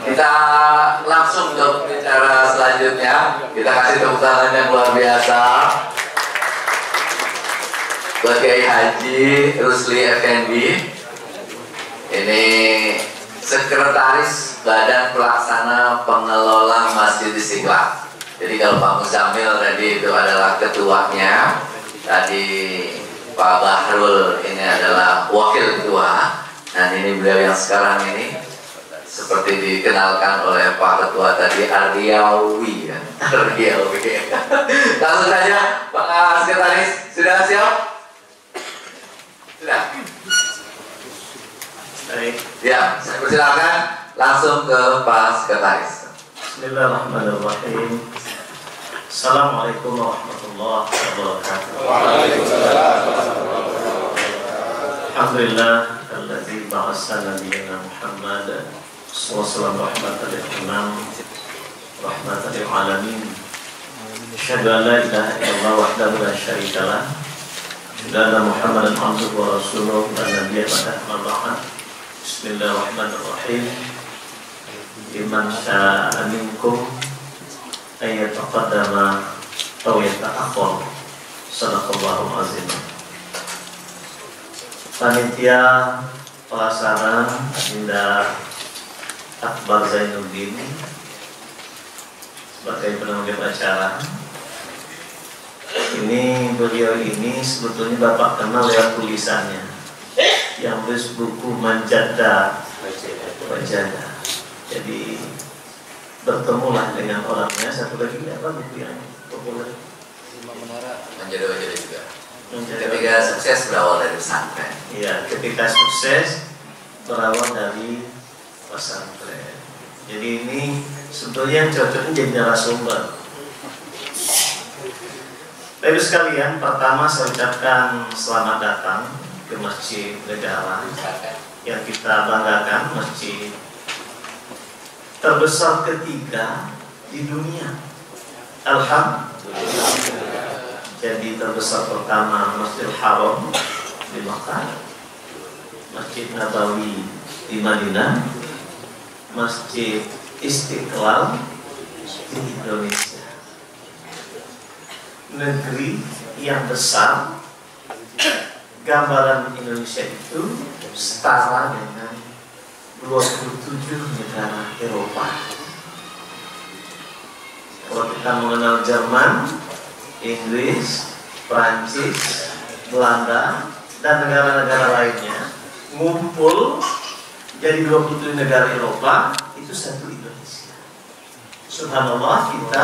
Kita langsung ke bicara selanjutnya. Kita kasih tepuk tangan yang luar biasa buat Kiai Haji Rusli Effendi. Ini Sekretaris Badan Pelaksana Pengelola Masjid Istiqlal. Jadi kalau Pak Muzamil tadi itu adalah ketuanya, tadi Pak Bahrul ini adalah wakil ketua, dan ini beliau yang sekarang ini seperti dikenalkan oleh Pak Ketua tadi, Ardiawi ya. Ardiawi. Langsung saja Pak Sekretaris, sudah siap? Sudah. Baik. Ya, saya persilakan langsung ke Pak Sekretaris. Bismillahirrahmanirrahim. Assalamualaikum warahmatullahi wabarakatuh. Waalaikumsalam. Alhamdulillah alladzi ba'atsa nabiyyana Muhammad sallallahu alaihi wasallam rahmatan lil alamin. Asyhadu an la ilaha illallah wahdahu la syarika lah. Asyhadu anna Muhammadan abduhu wa rasuluhu la nabiyya ba'dahu. Bismillahirrahmanirrahim. Liman syaa minkum ay yataqaddama aw yata'akhkhar. Shadaqallahul azim. Panitia pelaksana Dinda Akbar Zainuddin sebagai penanggung acara. Ini beliau ini sebetulnya Bapak kenal lewat tulisannya yang tulis buku Manjada Wajada. Jadi bertemulah dengan orangnya. Satu lagi apa buku yang populer? Manjada Wajada juga. Ketika sukses berawal dari pesantren. Iya, ketika sukses berawal dari pesantren. Jadi ini sebetulnya yang cocoknya jadi narasumber. Bapak sekalian, pertama saya ucapkan selamat datang ke Masjid Negara yang kita banggakan, masjid terbesar ketiga di dunia. Alhamdulillah. Jadi terbesar pertama Masjidil Haram di Makkah, Masjid Nabawi di Madinah, Masjid Istiqlal di Indonesia. Negeri yang besar, gambaran Indonesia itu setara dengan 27 negara Eropa. Kalau kita mengenal Jerman, Inggris, Prancis, Belanda, dan negara-negara lainnya ngumpul jadi 27 negara Eropa, itu satu Indonesia. Subhanallah, kita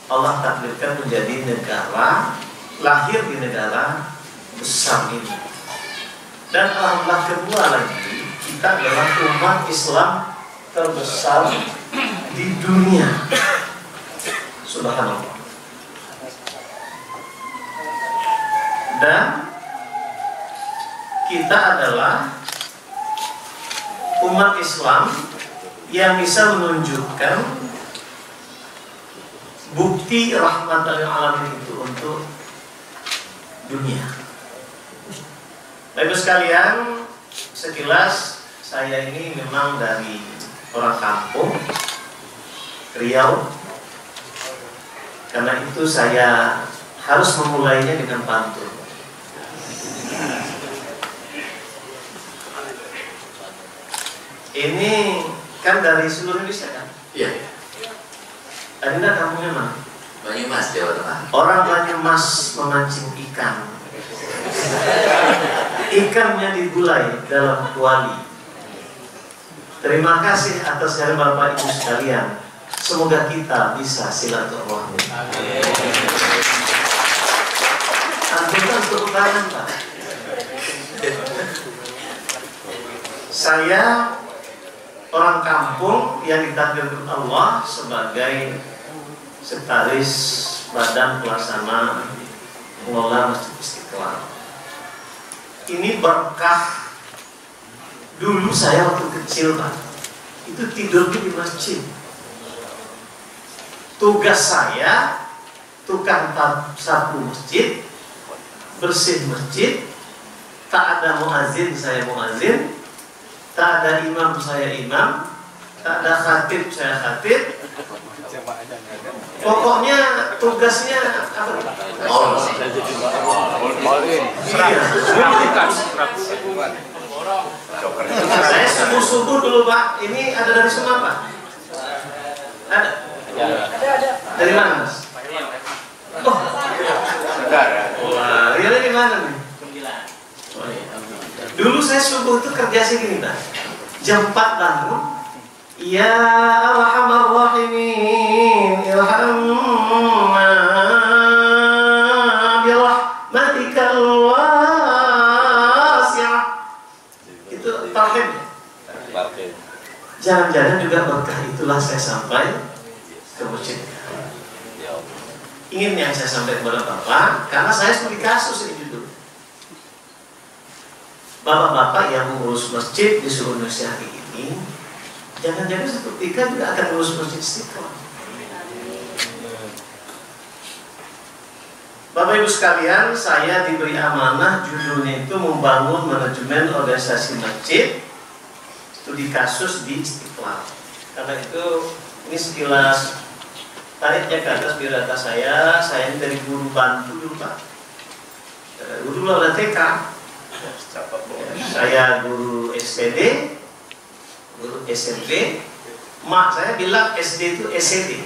Allah takdirkan menjadi negara, lahir di negara besar ini. Dan alhamdulillah kedua lagi, kita adalah umat Islam terbesar di dunia. Subhanallah. Dan kita adalah umat Islam yang bisa menunjukkan bukti rahmatan lil alamin itu untuk dunia. Bapak sekalian, sekilas saya ini memang dari orang kampung Riau. Karena itu saya harus memulainya dengan pantun. Ini kan dari seluruh Indonesia kan? Iya. Adinda kampungnya mana? Banyumas, Jawa Tengah. Orang Banyumas memancing ikan. Ikannya digulai dalam kuali. Terima kasih atas dari Bapak Ibu sekalian. Semoga kita bisa silaturahmi. Antum untuk tangan, Pak. Saya orang kampung yang ditakdirkan Allah sebagai sekretaris Badan Pelaksana Pengelola Masjid Istiqlal. Ini berkah. Dulu saya waktu kecil, Pak, itu tidurnya di masjid. Tugas saya tukang sapu masjid, bersih masjid. Tak ada muazin, saya muazin. Tak ada imam, saya imam. Tak ada khatib, saya khatib. Pokoknya tugasnya apa? Saya subuh-subuh dulu Pak. Ini ada dari semua Pak? Ada? Dari mana Mas? Oh, wah, Ria di mana nih? Dulu saya subuh itu kerja segini Pak. Jam 4 bangun. Ya Arhamar Rahimin, irhamna birahmatikal wasi'ah. Itu tauhid. Jangan-jangan juga berkah itulah saya sampai ke masjid. Ingin yang saya sampaikan kepada Bapak, karena saya studi kasus ini dulu. Bapak-bapak yang mengurus masjid di seluruh Indonesia hari ini, jangan-jangan suatu ketika juga akan mengurus masjid Istiqlal. Bapak Ibu sekalian, saya diberi amanah judulnya itu membangun manajemen organisasi masjid studi kasus di Istiqlal. Karena itu ini sekilas tariknya ke atas biodata saya ini dari guru bantu dulu Pak. Guru ada TK. Saya guru SPD, guru SMP. Mak saya bilang SD itu SED.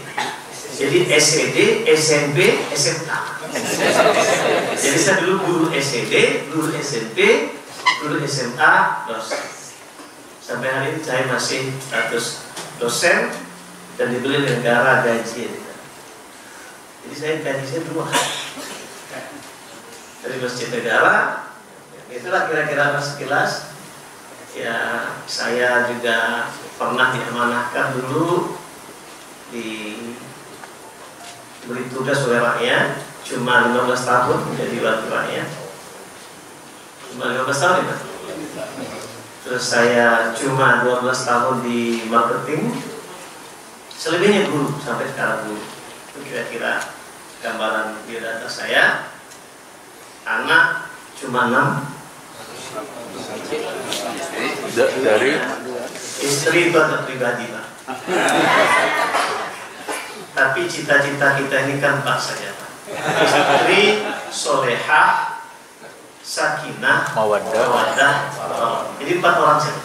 Jadi SED, SMP, SMA. Jadi saya dulu guru SED, guru SMP, guru SMA, dosen. Sampai hari ini saya masih status dosen dan dibeli negara gaji. Jadi saya gaji saya 2 dari masjid negara. Itulah kira-kira sekilas. Ya saya juga pernah diamanahkan dulu diberi tugas oleh rakyat cuma 15 tahun menjadi wakil rakyat. Cuma 15 tahun ya Pak? Terus saya cuma 12 tahun di marketing. Selebihnya guru sampai sekarang guru. Itu kira-kira gambaran biodata saya. Anak cuma 6. Dari istri itu ada pribadi Pak. Tapi cita-cita kita ini kan 4 saja Pak. Istri solehah, sakinah, mawaddah. Jadi 4 orang saja.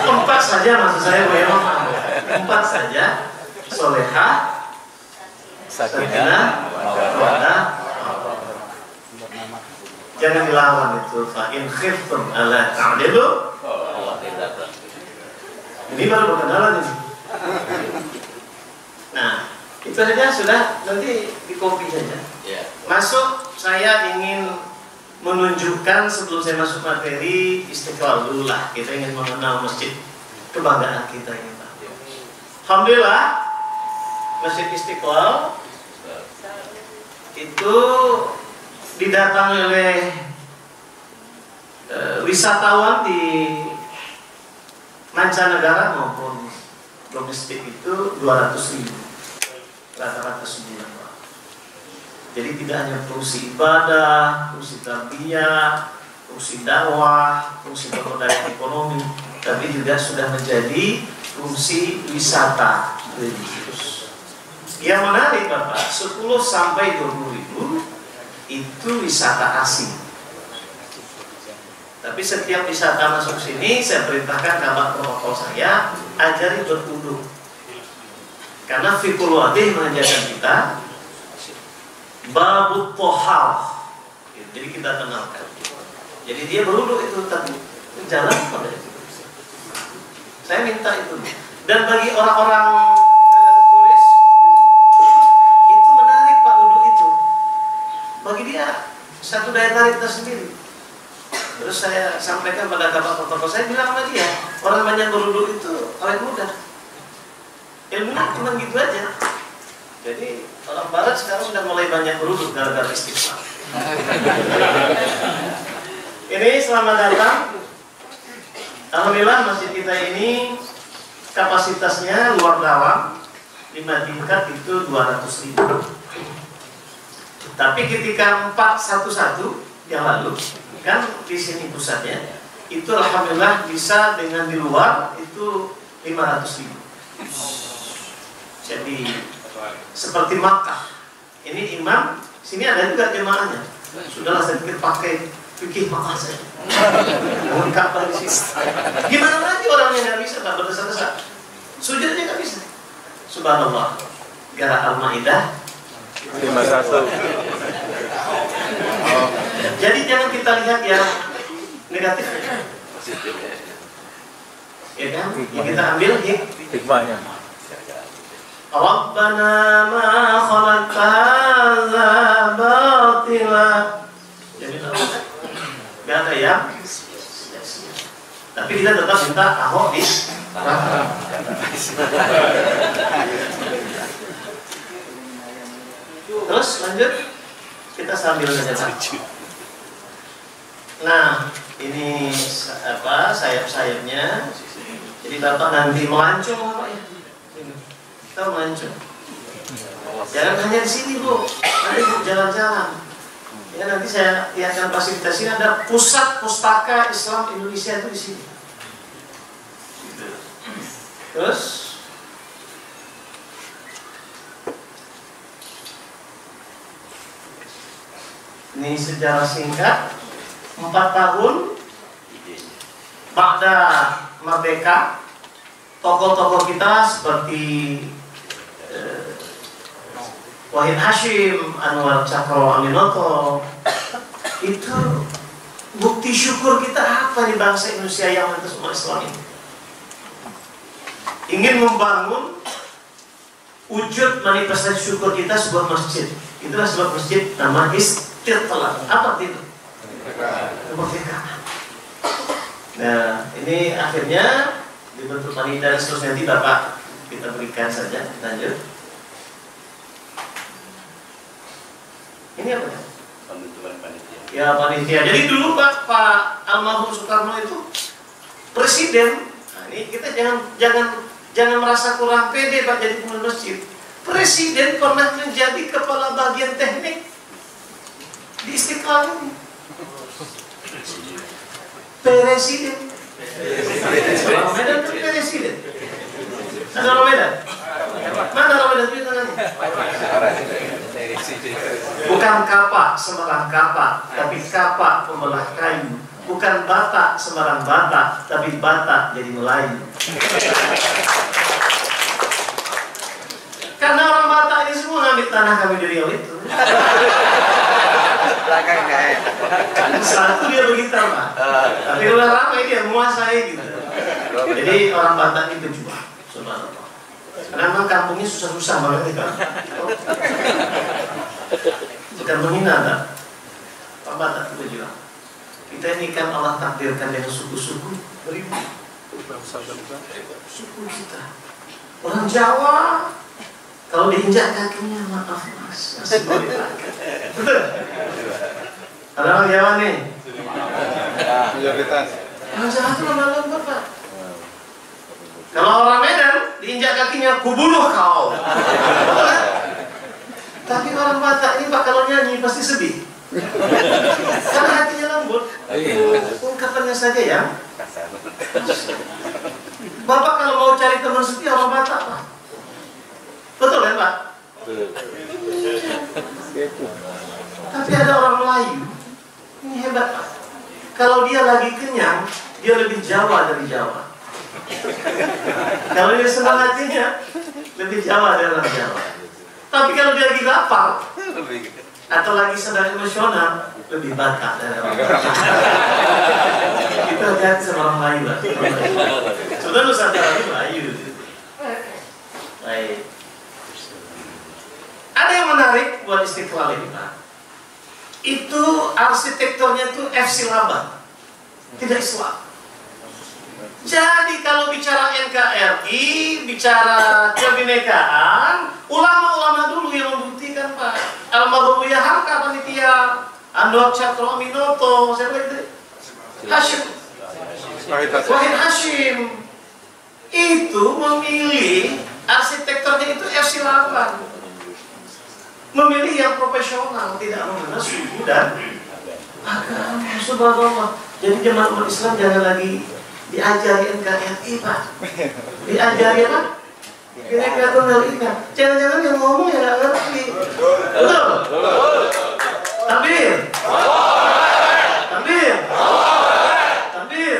4 saja maksud saya memang 4 saja. Solehah, sakinah, mawaddah. Jangan dilawan itu. Fa in khiftum alla ta'dilu. Ini baru perkenalan ini. Nah, itu saja sudah, nanti di copy saja. Masuk, saya ingin menunjukkan sebelum saya masuk materi Istiqlal dulu lah. Kita ingin mengenal masjid kebanggaan kita ini Pak. Alhamdulillah, Masjid Istiqlal itu didatangi oleh wisatawan di mancanegara maupun domestik itu 200.000 rata-rata sebulan Pak. Jadi tidak hanya fungsi ibadah, fungsi tarbiyah, fungsi dakwah, fungsi pemberdayaan ekonomi, tapi juga sudah menjadi fungsi wisata religius. Yang menarik Bapak, 10 sampai 20.000 itu wisata asing. Tapi setiap wisata masuk sini, saya perintahkan kabak protokol saya ajari berwudu. Karena fikul wadih mengajarkan kita babut tohal. Jadi kita kenalkan. Jadi dia berwudu itu tadi jalan pada itu. Saya minta itu. Dan bagi orang-orang turis itu menarik Pak wudu itu. Bagi dia satu daya tarik tersendiri. Terus saya sampaikan pada kabak protokol, saya bilang sama dia, orang banyak berwudu itu awet muda. Ilmunya cuma gitu aja. Jadi orang barat sekarang sudah mulai banyak berwudu gara-gara Istiqlal. Ini selamat datang. Alhamdulillah masjid kita ini kapasitasnya luar dalam 5 tingkat itu 200.000. Tapi ketika 411 yang lalu kan di sini pusatnya itu alhamdulillah bisa dengan di luar itu 500.000. Jadi seperti Makkah. Ini imam, sini ada juga jemaahnya. Sudahlah saya pikir pakai fikih Makkah saja. Lengkap di sini. Gimana lagi orang yang nggak bisa Pak berdesak-desak? Sujudnya nggak bisa. Subhanallah. Gara Al-Maidah 51. Jadi jangan kita lihat yang negatif. Ya kan? Yang kita ambil Hikmahnya. Rabbana ma khalaqta hadza batila. Jadi nggak ada yang sia-sia. Tapi kita tetap minta Ahok di Terus lanjut, kita sambil saja. Nah, ini apa sayap-sayapnya. Jadi Bapak nanti melancong apa ya? Kita melancong. Jangan hanya di sini Bu, nanti Bu jalan-jalan. Ya nanti saya akan fasilitasi ada pusat pustaka Islam Indonesia itu di sini. Terus ini sejarah singkat 4 tahun pada merdeka, tokoh-tokoh kita seperti Wahid Hashim, Anwar Cakro Aminoto, itu bukti syukur kita apa di bangsa Indonesia yang atas umat Islam ini. Ingin membangun wujud manifestasi syukur kita sebuah masjid. Itulah sebab masjid nama Istiqlal. Apa itu? Kemerdekaan. Nah, ini akhirnya dibentuk panitia dan seterusnya. Nanti Bapak kita berikan saja. Lanjut. Ini apa ya? Pembentukan panitia. Ya panitia. Jadi dulu Pak Almarhum Soekarno itu presiden. Nah, ini kita jangan merasa kurang pede Pak jadi pemimpin masjid. Presiden pernah menjadi kepala bagian teknik di Istiqlal ini. Presiden. Orang Medan itu presiden. Ada orang Medan? Mana orang Medan itu tangannya? Bukan kapak sembarang kapak, tapi kapak pembelah kayu. Bukan batak sembarang batak, tapi batak jadi Melayu. Karena orang Batak ini semua ngambil tanah kami di Riau itu. Satu dia begitu Pak. Tapi udah ramai dia menguasai gitu. Jadi orang Batak itu berjuang. Subhanallah. Karena memang kampungnya susah-susah banget kan. Bukan menghina tak. Pak Batak itu berjuang. Kita ini kan Allah takdirkan dengan suku-suku beribu. Suku kita. Orang Jawa kalau diinjak kakinya maaf mas, masih boleh pakai. Betul? Ada orang Jawa nih. Orang Jawa itu lembut Pak. Kalau orang Medan diinjak kakinya, kubunuh kau. Betul kan? Tapi orang Batak ini Pak kalau nyanyi pasti sedih. Karena hatinya lembut. Ungkapannya saja ya. Bapak kalau mau cari teman setia orang Batak Pak. Betul kan Pak? Tapi ada orang Melayu, ini hebat Pak. Kalau dia lagi kenyang, dia lebih Jawa dari Jawa. Kalau dia senang hatinya, lebih Jawa dari orang Jawa. Tapi kalau dia lagi lapar atau lagi sedang emosional, lebih Batak dari orang Jawa. Kita lihat sama orang Melayu lah. Sudah Nusantara ini Melayu. Baik. Ada yang menarik buat Istiqlal ini Pak. Itu arsitekturnya itu FC Laban, tidak Islam. Jadi kalau bicara NKRI, bicara kebinekaan, ulama-ulama dulu yang membuktikan Pak. Almarhum Buya Hamka panitia, Anwar Cakro Aminoto, siapa itu? Hashim. Wahid Hashim. Itu memilih arsitekturnya itu FC Laban. Memilih yang profesional, tidak mengenal suku dan agama. Subhanallah. Jadi jemaah umat Islam jangan lagi diajari NKRI Pak, diajari apa? Bineka Tunggal Ika. Jangan-jangan yang ngomong ya nggak ngerti. Betul? Takbir. Takbir. Takbir.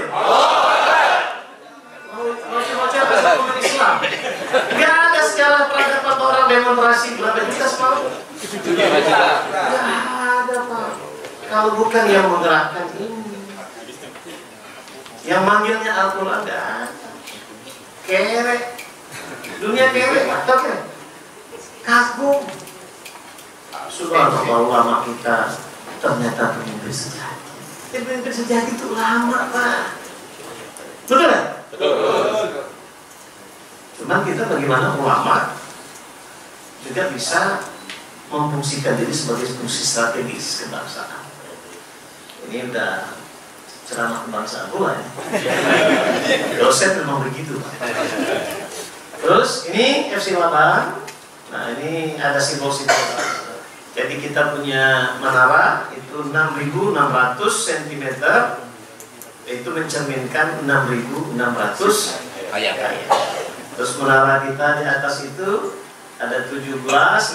Macam-macam hukum Islam. Gak ada skala peradaban orang demonstrasi berapa juta semalam? Gak ada Pak. Kalau bukan yang menggerakkan ini, yang manggilnya Al-Quran gak ada. Kerek. Dunia kerek, tak kerek. Kagum. Subhanallah, ulama kita ternyata pemimpin sejati. Pemimpin sejati itu lama Pak. Betul kan? Betul. Cuman kita bagaimana ulama juga bisa memfungsikan diri sebagai fungsi strategis kebangsaan. Ini udah ceramah kebangsaan pula ya. Dosen memang begitu Pak. Terus ini FC8. Nah ini ada simbol-simbol. Jadi kita punya menara itu 6.600 cm. Itu mencerminkan 6.600 ayat. Terus menara kita di atas itu ada 17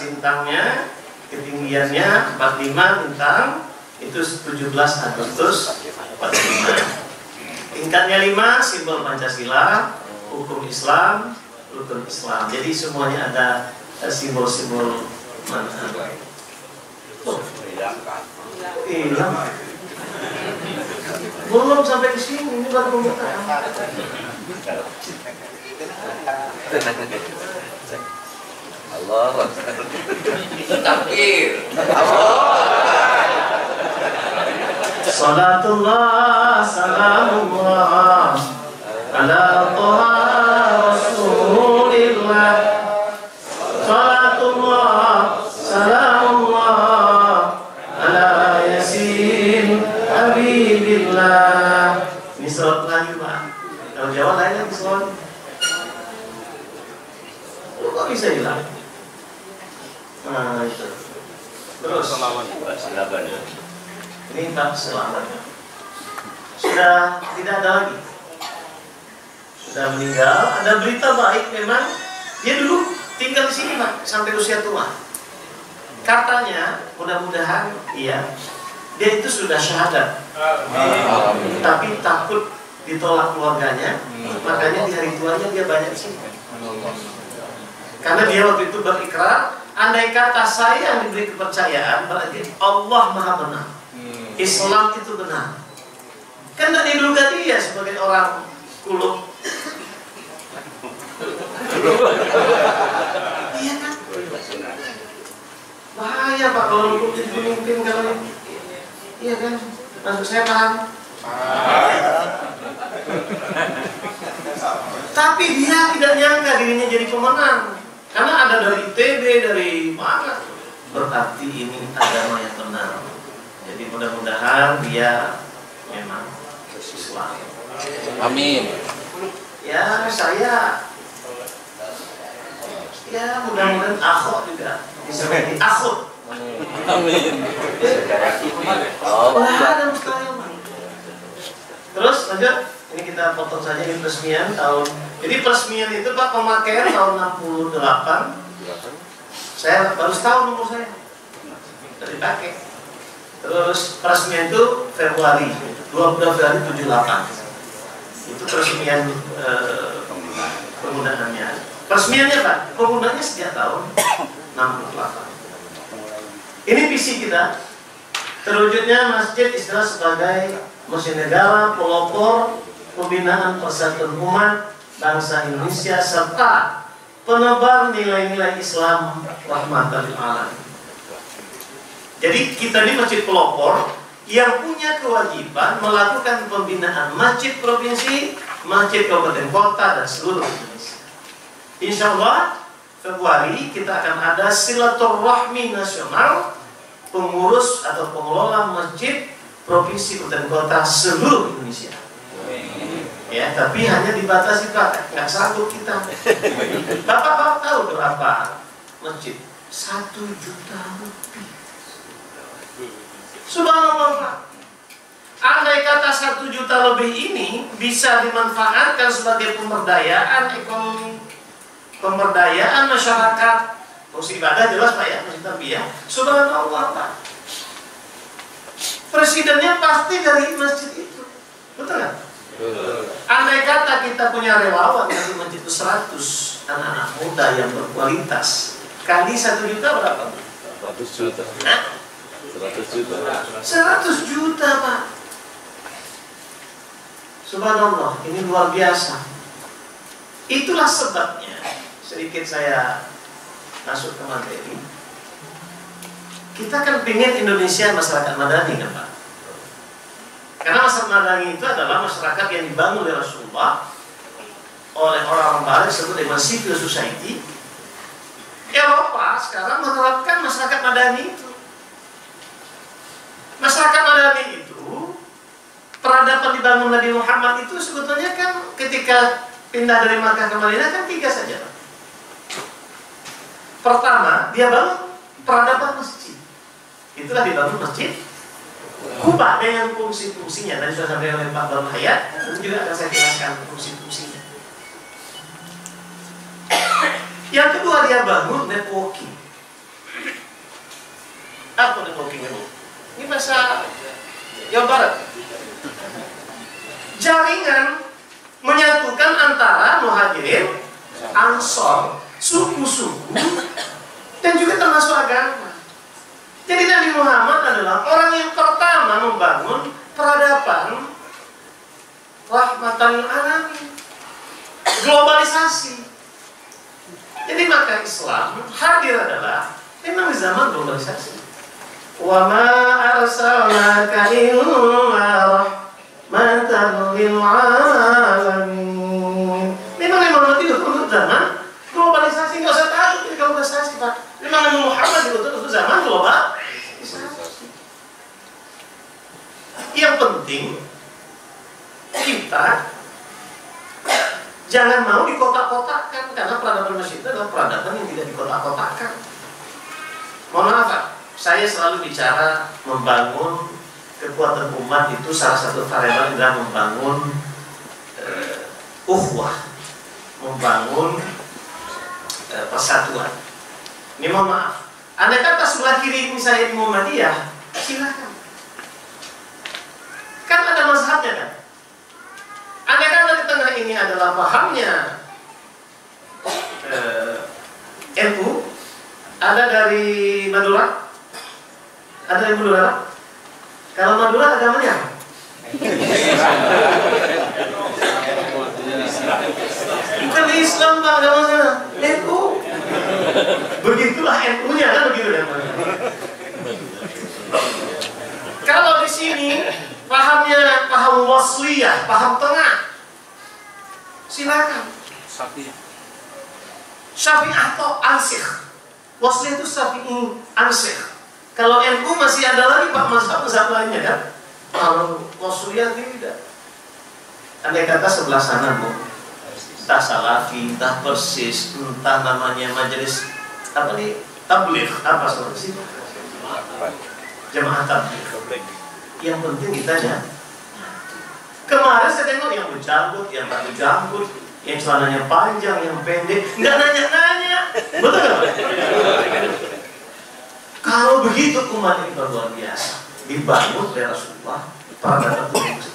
lintangnya, ketinggiannya 45 lintang, itu 17 Agustus 45. Tingkatnya 5, simbol Pancasila, hukum Islam, rukun Islam. Jadi semuanya ada simbol-simbol mana? Oh, hilang. Belum sampai ke sini, ini baru pembukaan. Allah. Takbir. Salatullah, salamullah ala Taha Rasulillah. Salatullah, salamullah ala Yasin Habibillah. Ini surat lagi Pak. Kalau Jawa lain lagi surat. Kok bisa hilang? Nah itu. Terus silakan. Ini Pak selamat. Sudah tidak ada lagi. Sudah meninggal. Ada berita baik memang. Dia dulu tinggal di sini Pak sampai usia tua. Katanya mudah-mudahan iya. Dia itu sudah syahadat. Tapi takut ditolak keluarganya. Makanya di hari tuanya dia banyak di sini. Karena dia waktu itu berikrar, andai kata saya yang diberi kepercayaan, berarti Allah Maha benar. Islam itu benar. Kan dari dulu dia sebagai orang kulub. Iya kan? Bahaya Pak kalau hukum jadi pemimpin kalau iya kan? Maksud saya paham? Tapi dia tidak nyangka dirinya jadi pemenang. Karena ada dari ITB, dari mana? Berarti ini agama yang benar. Jadi mudah-mudahan dia memang Islam. Amin. Ya saya, ya mudah-mudahan akhok juga bisa menjadi akhok. Amin. Wah ada mustahil. Terus lanjut. Ini kita potong saja ini peresmian tahun. Jadi peresmian itu Pak pemakaian tahun 68. Saya baru setahun umur saya. Dari pakai. Terus peresmian itu Februari 22 Februari 78. Itu peresmian penggunaannya. Peresmiannya Pak, penggunaannya sejak tahun 68. Ini visi kita. Terwujudnya masjid istilah sebagai masjid negara, pelopor pembinaan persatuan umat bangsa Indonesia serta penebar nilai-nilai Islam rahmatan lil alamin. Jadi kita ini masjid pelopor yang punya kewajiban melakukan pembinaan masjid provinsi, masjid kabupaten kota dan seluruh Indonesia. Insya Allah Februari kita akan ada silaturahmi nasional pengurus atau pengelola masjid provinsi kabupaten kota seluruh Indonesia. Ya, tapi hanya dibatasi Pak, nggak sanggup kita. Bapak tahu berapa masjid? 1 juta lebih. Subhanallah Pak. Andai kata 1 juta lebih ini bisa dimanfaatkan sebagai pemberdayaan ekonomi, pemberdayaan masyarakat, fungsi ibadah jelas Pak ya, masjid tarbiyah, subhanallah Pak. Presidennya pasti dari masjid itu, betul nggak? Andai kata kita punya relawan dari masjid itu 100 anak-anak muda yang berkualitas, kali 1 juta berapa? 100 juta. Hah? 100 juta. 100 juta Pak. Subhanallah, ini luar biasa. Itulah sebabnya, sedikit saya masuk ke materi. Kita kan pengen Indonesia masyarakat madani kan Pak? Karena masyarakat madani itu adalah masyarakat yang dibangun oleh Rasulullah, oleh orang-orang barat disebut dengan civil society. Eropa sekarang menerapkan masyarakat madani itu. Masyarakat madani itu, peradaban dibangun Nabi Muhammad itu sebetulnya kan ketika pindah dari Makkah ke Madinah kan 3 saja. Pertama, dia bangun peradaban masjid. Itulah dibangun masjid Kuba dengan fungsi-fungsinya. Tadi sudah sampai oleh Pak Darul Hayat, dan juga akan saya jelaskan fungsi-fungsinya. Yang kedua, dia bangun networking. Apa networking itu? Ini bahasa Jawa Barat. Jaringan menyatukan antara muhajirin, ansor, suku-suku, dan juga termasuk agama. Jadi Nabi Muhammad adalah orang yang pertama membangun peradaban rahmatan lil alamin, globalisasi. Jadi maka Islam hadir adalah memang di zaman globalisasi. Wa ma arsalnaka illa rahmatan lil alamin. Memang Muhammad itu untuk zaman globalisasi, nggak usah takut ini globalisasi Pak. Memang Nabi Muhammad itu untuk zaman globalisasi. Yang penting kita jangan mau dikotak-kotakkan, karena peradaban masjid itu adalah peradaban yang tidak dikotak-kotakkan. Mohon maaf Pak, saya selalu bicara membangun kekuatan umat itu salah satu variabel adalah membangun ukhuwah, membangun persatuan. Ini mohon maaf, andai kata sebelah kiri saya di Muhammadiyah, silakan. Kan ada mazhabnya kan? Andai kata di tengah ini adalah pahamnya NU, ada dari Madura, ada dari Madura. Kalau Madura agamanya apa? Bukan Islam Pak, agamanya NU. Begitulah NU-nya kan begitu ya. Kalau di sini pahamnya paham wasliyah, paham tengah, silakan. Syafi'i atau Ansikh. Wasliyah itu Syafi'i, Ansikh. Kalau NU masih ada lagi Pak mazhab lainnya kan. Kalau wasliyah tidak. Andai kata sebelah sana Bu, entah Salafi, entah Persis, entah namanya majelis apa nih, tabligh, apa seperti itu, jamaah tabligh. Yang penting kita ya. Kemarin saya tengok yang berjanggut, yang tak berjanggut, yang celananya panjang, yang pendek, nggak nanya-nanya, betul nggak? Kalau begitu umat ini luar biasa, dibangun oleh Rasulullah, peradaban itu.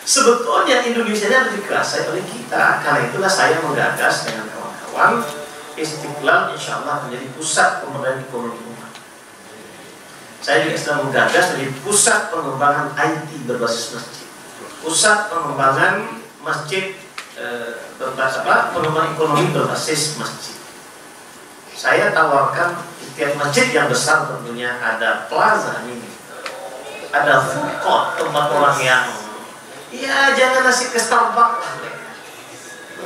Sebetulnya Indonesia ini harus dikuasai oleh kita. Karena itulah saya menggagas dengan kawan-kawan Istiqlal insya Allah menjadi pusat pemberdayaan ekonomi umat. Saya juga sedang menggagas menjadi pusat pengembangan IT berbasis masjid, pusat pengembangan masjid pengembangan ekonomi berbasis masjid. Saya tawarkan tiap masjid yang besar tentunya ada plaza ini, ada food court, tempat orang yang ya jangan nasi ke Starbucks lah.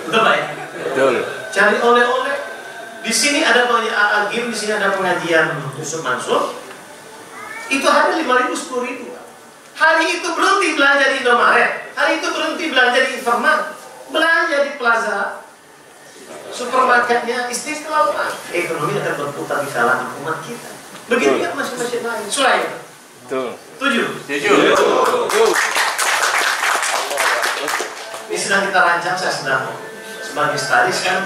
Betul Pak ya? Betul. Cari oleh-oleh. Di sini ada agim, di sini ada pengajian Yusuf Mansur. Itu hari 5.000, 10.000. Hari itu berhenti belanja di Indomaret. Hari itu berhenti belanja di Infomark. Belanja di plaza supermarketnya Istiqlal. Ekonomi akan berputar di kalangan umat kita. Begitu ya masjid-masjid lain. Suraya. Betul. Setuju? Ini sedang kita rancang, saya sedang sebagai staris kan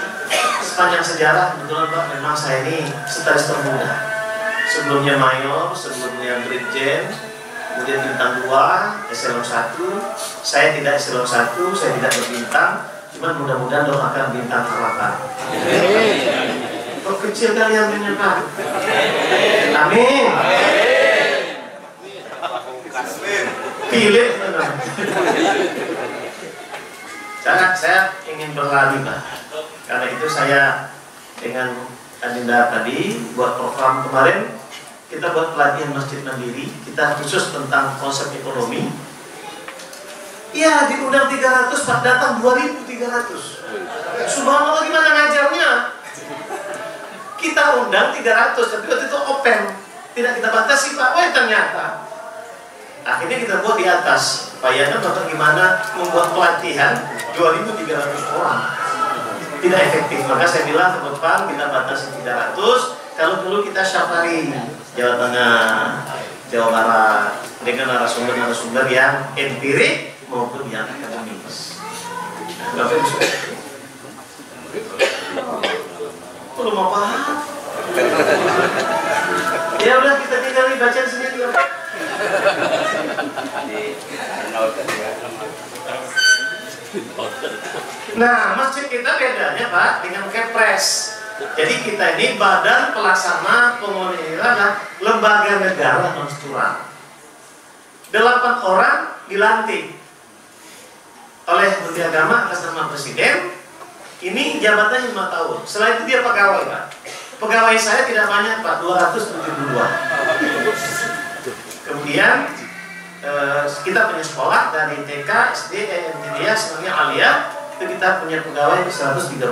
sepanjang sejarah kebetulan Pak, memang saya ini staris termuda. Sebelumnya mayor, sebelumnya brigjen, kemudian bintang 2, eselon 1. Saya tidak eselon 1, saya tidak berbintang, cuman mudah-mudahan doakan bintang terlatar. Kok kecil kalian ini Pak? Amin. Pilih. Saya ingin berlari Pak. Karena itu saya dengan Adinda tadi buat program kemarin, kita buat pelatihan Masjid Mandiri, kita khusus tentang konsep ekonomi. Iya, diundang 300 Pak, datang 2.300. Subhanallah, gimana ngajarnya? Kita undang 300, tapi waktu itu open, tidak kita batasi Pak. Wah, ternyata akhirnya kita buat di atas. Bayangkan Bapak gimana membuat pelatihan 2.300 orang. Tidak efektif, maka saya bilang ke depan kita batasi 300. Kalau perlu kita safari Jawa Tengah, Jawa Barat dengan narasumber-narasumber yang empirik maupun yang akademis. Bapak Ibu, belum mau paham? Ya udah kita tinggal baca sendiri ya Pak. Nah, masjid kita bedanya Pak dengan Kepres. Jadi kita ini badan pelaksana pemerintah, lembaga negara non struktural. 8 orang dilantik oleh Menteri Agama atas nama Presiden. Ini jabatannya 5 tahun. Setelah itu dia pegawai Pak. Pegawai saya tidak banyak Pak, 272. Kemudian kita punya sekolah dari TK, SD, MTDA, sebenarnya Alia, itu kita punya pegawai 130.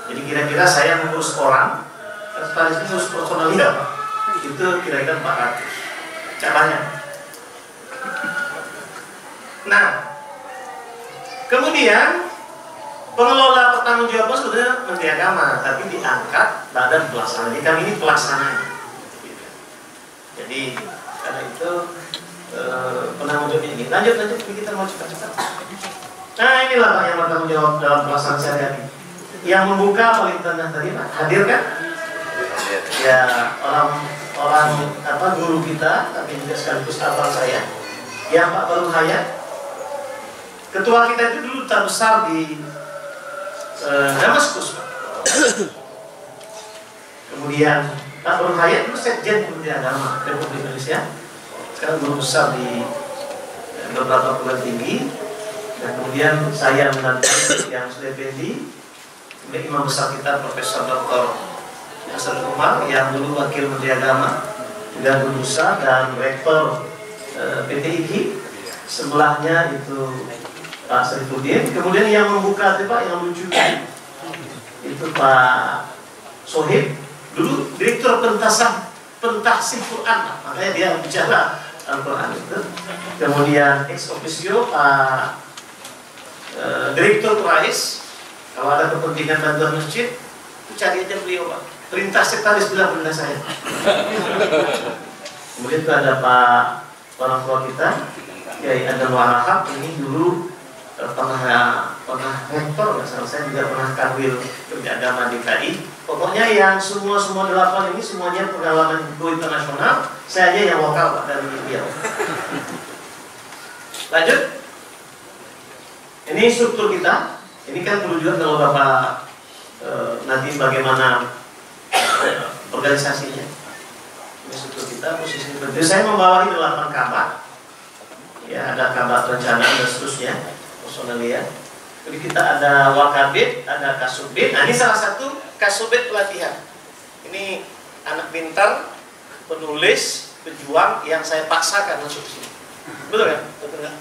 Jadi kira-kira saya mengurus orang, setelah itu mengurus personalnya Pak, itu kira-kira 400 cabangnya. Nah, kemudian pengelola pertanggungjawaban sudah Menteri Agama, tapi diangkat badan pelaksana. Jadi kami ini pelaksananya. Jadi karena itu penanggung jawab ini. Lanjut kita mau cepat-cepat. Nah inilah Pak yang bertanggung jawab dalam pelaksanaan sehari-hari. Yang membuka paling tengah tadi Pak, hadir kan? Ya orang guru kita, tapi juga sekaligus abang saya, yang Pak Baru Hayat. Ketua kita itu dulu terbesar di Damaskus Pak. Kemudian Pak Baru Hayat itu Sekjen Kementerian Agama Republik Indonesia. Sekarang guru besar di beberapa perguruan tinggi. Dan kemudian saya mendampingi yang sudah Effendi, kemudian imam besar kita Profesor Dr. Hasan Umar yang dulu wakil Menteri Agama, juga guru besar dan rektor PT IGI. Sebelahnya itu Pak Sarifuddin. Kemudian yang membuka itu Pak yang lucu itu Pak Sohib, dulu direktur pentahsin Quran, makanya dia bicara Al-Quran itu. Kemudian ex officio Pak Direktur Rais, kalau ada kepentingan bantuan masjid, itu cari aja beliau Pak. Perintah sekretaris bilang benda saya. Kemudian itu ada Pak orang tua kita, Kiai Adnan Warahab, ini dulu pernah rektor, nggak salah saya juga pernah kanwil kerja agama DKI. Pokoknya yang semua 8 ini semuanya pengalaman go internasional, saya aja yang lokal Pak dari India. Lanjut. Ini struktur kita. Ini kan perlu juga kalau Bapak nanti bagaimana organisasinya. Ini struktur kita, posisi seperti saya membawahi 8 kabak. Ya, ada kabak perencanaan dan seterusnya, personalia. Jadi kita ada wakabit, ada kasubit. Nah, ini salah satu kasubit pelatihan. Ini anak pintar, penulis, pejuang yang saya paksakan masuk ke sini. Betul kan? Betul kan?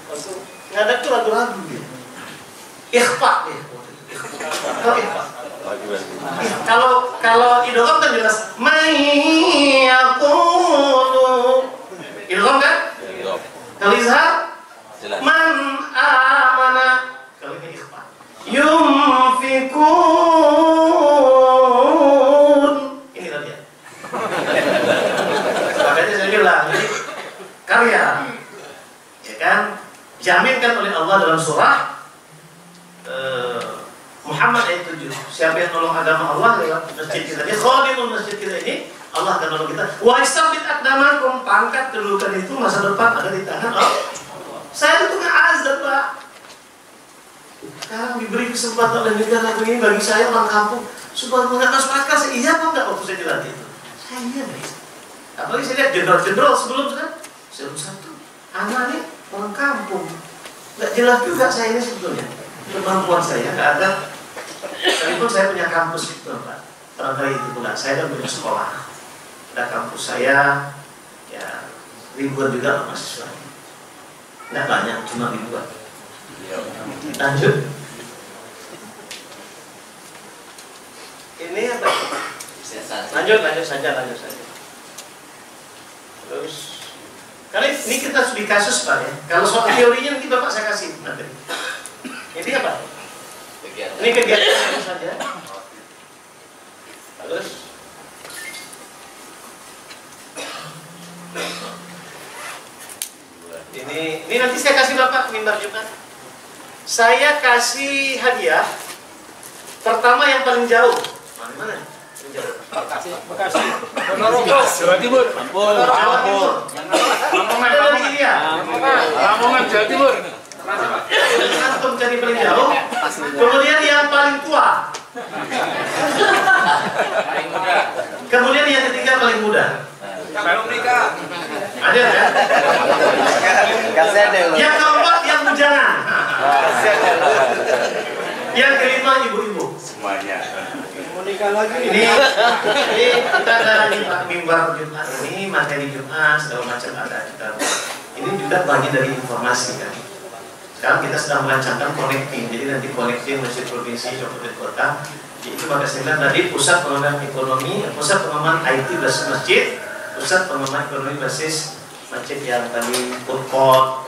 Nggak ada tuh ragu-ragu gitu. Ikhfa ya. Kalau idgham kan jelas mayyaqulu. Idgham kan? Kalau izhar man amana. Kalau ini ikhfa. Yunfikun. Ini tadi ya. Makanya saya bilang ini karya. Muhammad ayat 7. Siapa yang nolong agama Allah lewat masjid kita, dia khadimul masjid kita ini, Allah akan nolong kita. Wa istabit aqdamakum, pangkat kedudukan itu masa depan ada di tangan Allah. Saya itu tukang azab, Pak. Sekarang diberi kesempatan oleh negara ini bagi saya orang kampung, subhanallah nggak masuk akal. Saya iya apa enggak waktu saya dilatih itu? Saya iya nih. Apalagi saya lihat jenderal-jenderal sebelum satu anak nih orang kampung, nggak jelas juga saya ini sebetulnya kemampuan saya nggak ada. Sekalipun saya punya kampus itu, Pak. Barangkali itu pula saya kan punya sekolah. Ada kampus saya, ya ribuan juga mahasiswa. Nggak banyak, cuma ribuan. Lanjut. Ini apa? Lanjut saja. Terus, kali ini kita studi kasus, Pak ya. Kalau soal teorinya nanti Bapak saya kasih materi. Ini apa? Ini kegiatan saja. Terus, ini nanti saya kasih Bapak mimbar Jumat. Saya kasih hadiah. Pertama yang paling jauh. Mana? Bekasi. Jawa Timur. Ada lagi dia. Lamongan, Jawa Timur. Antum cari paling jauh. Kemudian yang paling tua. Kemudian yang ketiga paling muda. Belum nikah. Ada kan? Yang keempat yang bujangan. Yang kelima ibu-ibu. Semuanya. Ini kita ada di mimbar Jumat ini, materi Jumat segala macam ada. Ini juga bagian dari informasi kan. Sekarang kita sedang merancangkan connecting, jadi nanti connecting masjid provinsi, kabupaten kota. Itu maka saya bilang tadi pusat pengembangan ekonomi, pusat pengembangan IT basis masjid, pusat pengembangan ekonomi basis masjid yang tadi food court,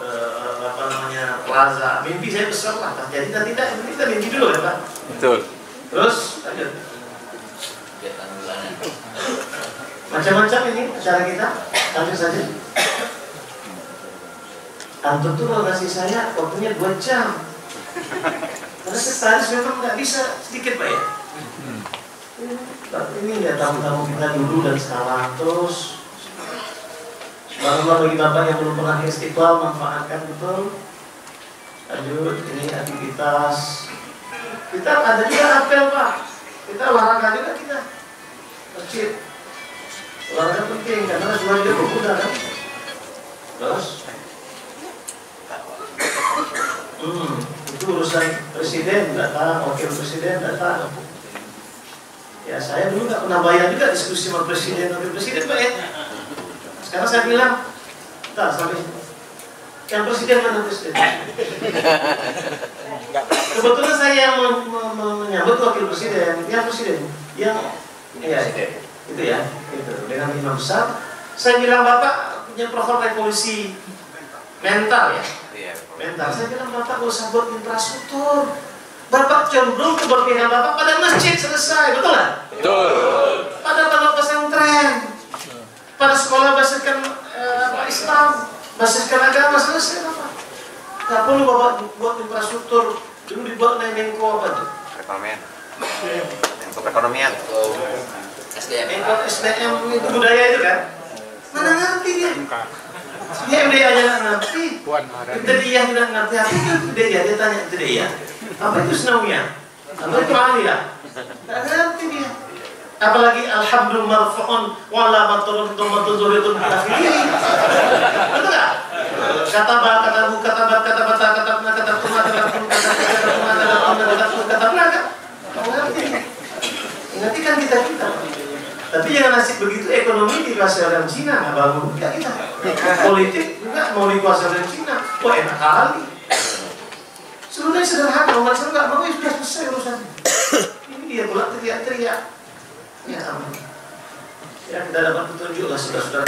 plaza. Mimpi saya besar lah, jadi tidak ini kita mimpi dulu ya Pak. Betul. Terus lanjut. Macam-macam ini acara kita, lanjut saja. Antum tuh kalau kasih saya waktunya 2 jam. Karena sekretaris memang nggak bisa sedikit Pak ya. Ini ya tamu-tamu kita dulu dan sekarang terus. Subhanallah bagi Bapak yang belum pernah Istiqlal manfaatkan betul. Lanjut, ini aktivitas. Kita ada juga apel Pak. Kita olahraga juga kita. Masjid. Olahraga penting karena semua juga bermuda kan. Terus. Itu urusan presiden datang, wakil presiden datang. Ya saya dulu nggak pernah bayar juga diskusi sama presiden, wakil presiden Pak ya. Sekarang saya bilang, entar sampai yang presiden mana presiden? Kebetulan saya menyambut wakil presiden, yang presiden, yang ya itu ya, itu dengan imam besar. Saya bilang Bapak punya profil revolusi mental ya. Mental, saya bilang Bapak gak usah buat infrastruktur. Bapak cenderung keberpihakan Bapak pada masjid selesai, betul nggak? Betul. Pada pondok pesantren, pada sekolah basiskan Islam, basiskan agama selesai Bapak. Gak perlu Bapak buat infrastruktur. Dulu dibuat Menko apa tuh? Perekonomian. Menko SDM itu budaya itu kan? Mana ngerti dia? Dia udah aja nggak ngerti. Kita dia tidak ngerti apa itu dia tanya itu dia. Apa itu senawiyah? Apa itu aliyah? Nggak ngerti dia. Apalagi alhamdulillah marfu'un wala maturun tumatuzuriyatun bi'akhiri. Betul nggak? Nanti kan kita. Tapi jangan nasib begitu ekonomi dikuasai oleh Cina, nggak bangun juga kita. Politik juga mau dikuasai oleh Cina, wah enak kali. Sebenarnya sederhana, umat saya nggak mau, sudah selesai urusan. Ini dia pula teriak-teriak. Ya aman. Ya kita dapat petunjuk lah sudah-sudah.